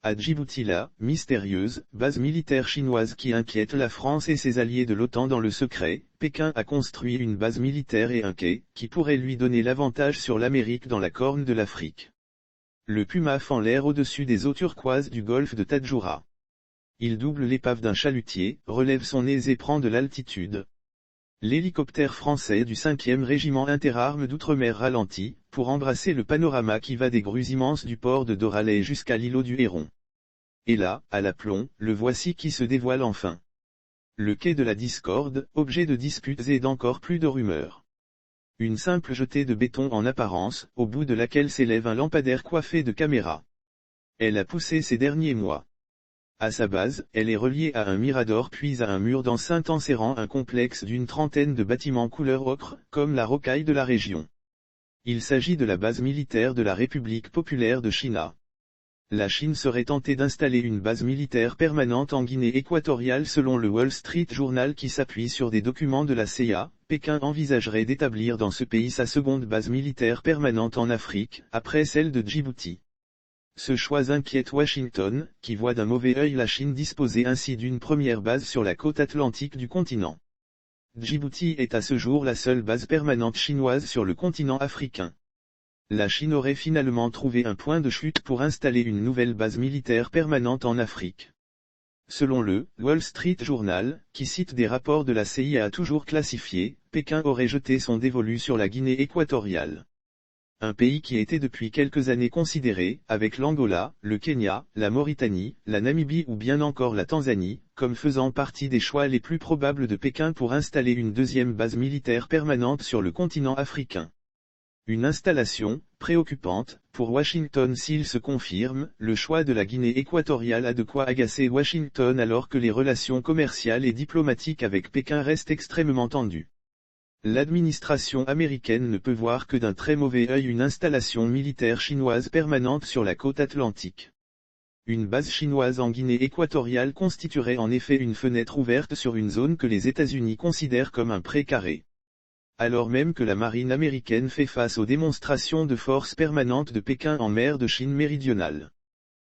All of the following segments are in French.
À Djibouti, la mystérieuse base militaire chinoise qui inquiète la France et ses alliés de l'OTAN dans le secret, Pékin a construit une base militaire et un quai, qui pourrait lui donner l'avantage sur l'Amérique dans la corne de l'Afrique. Le Puma fend l'air au-dessus des eaux turquoises du golfe de Tadjoura. Il double l'épave d'un chalutier, relève son nez et prend de l'altitude. L'hélicoptère français du 5e régiment interarmes d'outre-mer ralentit, pour embrasser le panorama qui va des grues immenses du port de Doralais jusqu'à l'îlot du Héron. Et là, à l'aplomb, le voici qui se dévoile enfin. Le quai de la discorde, objet de disputes et d'encore plus de rumeurs. Une simple jetée de béton en apparence, au bout de laquelle s'élève un lampadaire coiffé de caméras. Elle a poussé ces derniers mois. À sa base, elle est reliée à un mirador puis à un mur d'enceinte enserrant un complexe d'une trentaine de bâtiments couleur ocre, comme la rocaille de la région. Il s'agit de la base militaire de la République populaire de Chine. La Chine serait tentée d'installer une base militaire permanente en Guinée équatoriale selon le Wall Street Journal qui s'appuie sur des documents de la CIA. Pékin envisagerait d'établir dans ce pays sa seconde base militaire permanente en Afrique, après celle de Djibouti. Ce choix inquiète Washington, qui voit d'un mauvais œil la Chine disposer ainsi d'une première base sur la côte atlantique du continent. Djibouti est à ce jour la seule base permanente chinoise sur le continent africain. La Chine aurait finalement trouvé un point de chute pour installer une nouvelle base militaire permanente en Afrique. Selon le Wall Street Journal, qui cite des rapports de la CIA toujours classifiés, Pékin aurait jeté son dévolu sur la Guinée équatoriale. Un pays qui était depuis quelques années considéré, avec l'Angola, le Kenya, la Mauritanie, la Namibie ou bien encore la Tanzanie, comme faisant partie des choix les plus probables de Pékin pour installer une deuxième base militaire permanente sur le continent africain. Une installation préoccupante pour Washington s'il se confirme. Le choix de la Guinée équatoriale a de quoi agacer Washington alors que les relations commerciales et diplomatiques avec Pékin restent extrêmement tendues. L'administration américaine ne peut voir que d'un très mauvais œil une installation militaire chinoise permanente sur la côte atlantique. Une base chinoise en Guinée équatoriale constituerait en effet une fenêtre ouverte sur une zone que les États-Unis considèrent comme un pré carré. Alors même que la marine américaine fait face aux démonstrations de force permanente de Pékin en mer de Chine méridionale.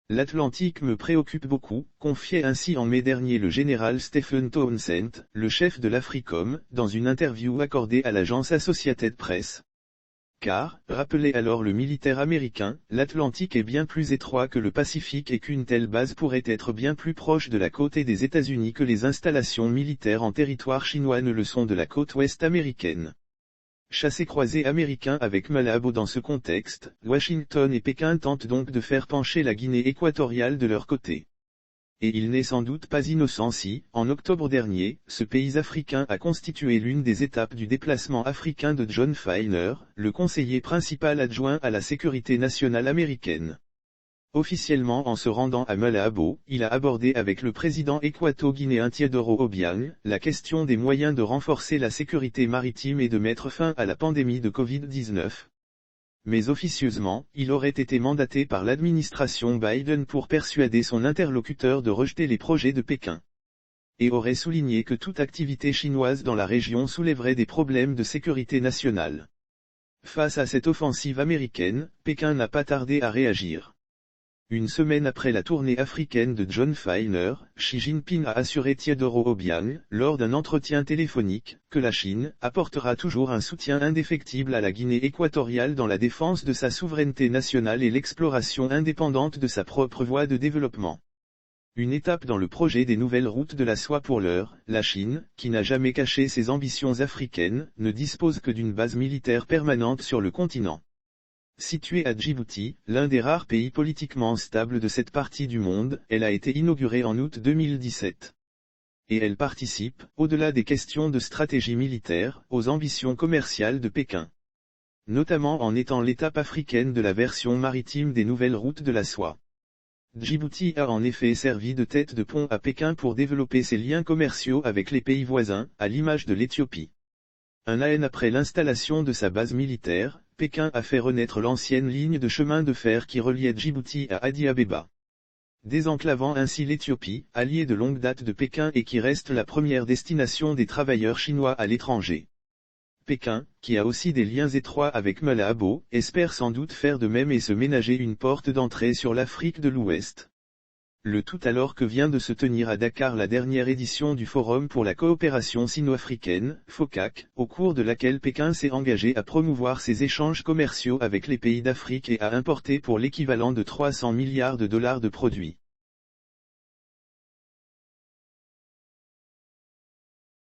L'Atlantique me préoccupe beaucoup, confiait ainsi en mai dernier le général Stephen Townsend, le chef de l'AFRICOM, dans une interview accordée à l'agence Associated Press. Car, rappelait alors le militaire américain, l'Atlantique est bien plus étroit que le Pacifique et qu'une telle base pourrait être bien plus proche de la côte des États-Unis que les installations militaires en territoire chinois ne le sont de la côte ouest américaine. Chassé-croisé américain avec Malabo dans ce contexte, Washington et Pékin tentent donc de faire pencher la Guinée équatoriale de leur côté. Et il n'est sans doute pas innocent si, en octobre dernier, ce pays africain a constitué l'une des étapes du déplacement africain de John Feiner, le conseiller principal adjoint à la sécurité nationale américaine. Officiellement en se rendant à Malabo, il a abordé avec le président équato-guinéen Teodoro Obiang, la question des moyens de renforcer la sécurité maritime et de mettre fin à la pandémie de Covid-19. Mais officieusement, il aurait été mandaté par l'administration Biden pour persuader son interlocuteur de rejeter les projets de Pékin. Et aurait souligné que toute activité chinoise dans la région soulèverait des problèmes de sécurité nationale. Face à cette offensive américaine, Pékin n'a pas tardé à réagir. Une semaine après la tournée africaine de John Feiner, Xi Jinping a assuré Teodoro Obiang, lors d'un entretien téléphonique, que la Chine apportera toujours un soutien indéfectible à la Guinée équatoriale dans la défense de sa souveraineté nationale et l'exploration indépendante de sa propre voie de développement. Une étape dans le projet des nouvelles routes de la soie pour l'heure, la Chine, qui n'a jamais caché ses ambitions africaines, ne dispose que d'une base militaire permanente sur le continent. Située à Djibouti, l'un des rares pays politiquement stables de cette partie du monde, elle a été inaugurée en août 2017. Et elle participe, au-delà des questions de stratégie militaire, aux ambitions commerciales de Pékin. Notamment en étant l'étape africaine de la version maritime des nouvelles routes de la soie. Djibouti a en effet servi de tête de pont à Pékin pour développer ses liens commerciaux avec les pays voisins, à l'image de l'Éthiopie. Un an après l'installation de sa base militaire, Pékin a fait renaître l'ancienne ligne de chemin de fer qui reliait Djibouti à Addis Abeba. Désenclavant ainsi l'Éthiopie, alliée de longue date de Pékin et qui reste la première destination des travailleurs chinois à l'étranger. Pékin, qui a aussi des liens étroits avec Malabo, espère sans doute faire de même et se ménager une porte d'entrée sur l'Afrique de l'Ouest. Le tout alors que vient de se tenir à Dakar la dernière édition du Forum pour la coopération sino-africaine, FOCAC, au cours de laquelle Pékin s'est engagé à promouvoir ses échanges commerciaux avec les pays d'Afrique et à importer pour l'équivalent de 300 milliards de dollars de produits.